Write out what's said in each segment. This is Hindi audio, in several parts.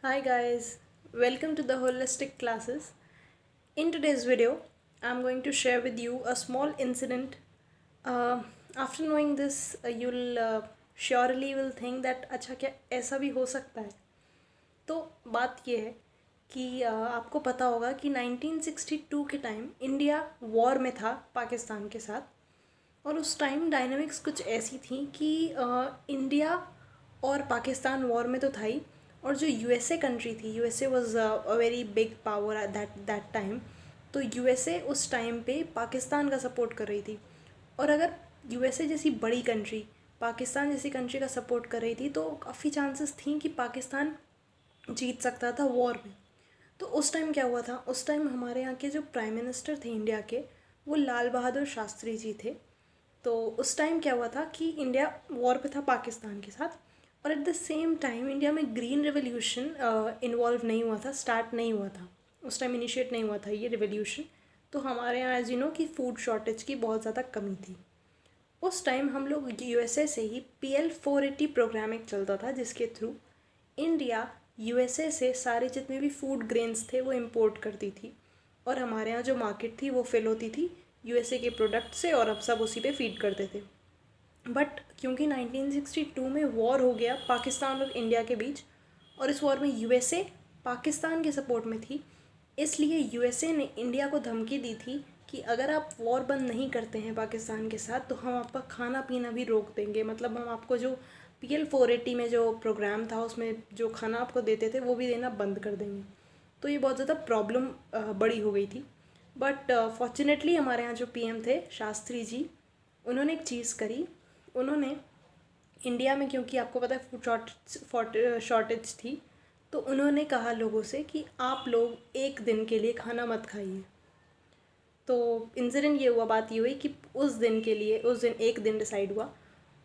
Hi guys, welcome to the Holistic Classes. In today's video, I'm going to share with you a small incident. Uh, After knowing this, you'll surely will think that अच्छा क्या ऐसा भी हो सकता है। तो बात ये है कि आपको पता होगा कि 1962 के टाइम इंडिया वॉर में था पाकिस्तान के साथ। और उस टाइम डायनामिक्स कुछ ऐसी थी कि इंडिया और पाकिस्तान वॉर में तो था ही, और जो यूएसए कंट्री थी, USA was a very big power at that time. तो यूएसए उस टाइम पे पाकिस्तान का सपोर्ट कर रही थी। और अगर यूएसए जैसी बड़ी कंट्री पाकिस्तान जैसी कंट्री का सपोर्ट कर रही थी तो काफ़ी चांसेस थी कि पाकिस्तान जीत सकता था वॉर में। तो उस टाइम क्या हुआ था, उस टाइम हमारे यहाँ के जो प्राइम मिनिस्टर थे इंडिया के, वो लाल बहादुर शास्त्री जी थे। तो उस टाइम क्या हुआ था कि इंडिया वॉर पे था पाकिस्तान के साथ, और at the same time India में ग्रीन रेवोल्यूशन इन्वॉल्व नहीं हुआ था, स्टार्ट नहीं हुआ था। उस टाइम इनिशिएट नहीं हुआ था ये रेवोल्यूशन। तो हमारे यहाँ एज यू नो कि फूड शॉर्टेज की बहुत ज़्यादा कमी थी। उस टाइम हम लोग यूएसए से ही PL480 प्रोग्राम एक चलता था, जिसके थ्रू इंडिया यूएसए से सारे जितने भी फूड ग्रेन्स थे वो इंपोर्ट करती थी, और हमारे यहाँ जो मार्केट थी वो फिल होती थी यूएसए के प्रोडक्ट से, और अब सब उसी पे फीड करते थे। बट क्योंकि 1962 में वॉर हो गया पाकिस्तान और इंडिया के बीच, और इस वॉर में यूएसए पाकिस्तान के सपोर्ट में थी, इसलिए यूएसए ने इंडिया को धमकी दी थी कि अगर आप वॉर बंद नहीं करते हैं पाकिस्तान के साथ तो हम आपका खाना पीना भी रोक देंगे। मतलब हम आपको जो PL480 में जो प्रोग्राम था उसमें जो खाना आपको देते थे वो भी देना बंद कर देंगे। तो ये बहुत ज़्यादा प्रॉब्लम बड़ी हो गई थी। बट फॉर्चुनेटली हमारे यहाँ जो PM थे शास्त्री जी, उन्होंने एक चीज़ करी। उन्होंने इंडिया में, क्योंकि आपको पता है फूड शॉर्टेज थी, तो उन्होंने कहा लोगों से कि आप लोग एक दिन के लिए खाना मत खाइए। तो इंसिडेंट ये हुआ, बात ये हुई कि उस दिन के लिए, उस दिन एक दिन डिसाइड हुआ।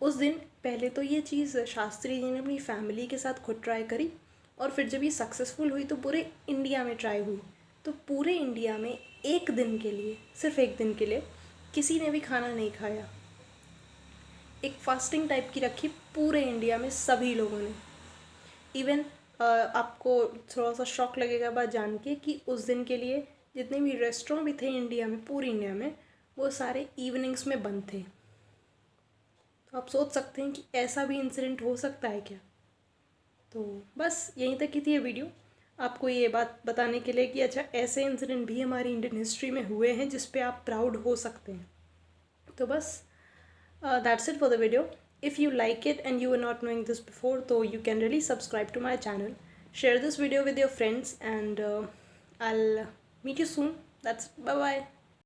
उस दिन पहले तो ये चीज़ शास्त्री जी ने अपनी फैमिली के साथ खुद ट्राई करी, और फिर जब ये सक्सेसफुल हुई तो पूरे इंडिया में ट्राई हुई। तो पूरे इंडिया में एक दिन के लिए, सिर्फ एक दिन के लिए किसी ने भी खाना नहीं खाया। एक फास्टिंग टाइप की रखी पूरे इंडिया में सभी लोगों ने। इवन आपको थोड़ा सा शॉक लगेगा बात जान के कि उस दिन के लिए जितने भी रेस्टोरेंट भी थे इंडिया में, पूरी इंडिया में, वो सारे इवनिंग्स में बंद थे। तो आप सोच सकते हैं कि ऐसा भी इंसिडेंट हो सकता है क्या। तो बस यहीं तक की थी ये वीडियो, आपको ये बात बताने के लिए कि अच्छा ऐसे इंसिडेंट भी हमारी इंडियन हिस्ट्री में हुए हैं जिस पे आप प्राउड हो सकते हैं। तो बस that's it for the video. If you like it and you were not knowing this before, so you can really subscribe to my channel. Share this video with your friends, and I'll meet you soon. That's bye bye.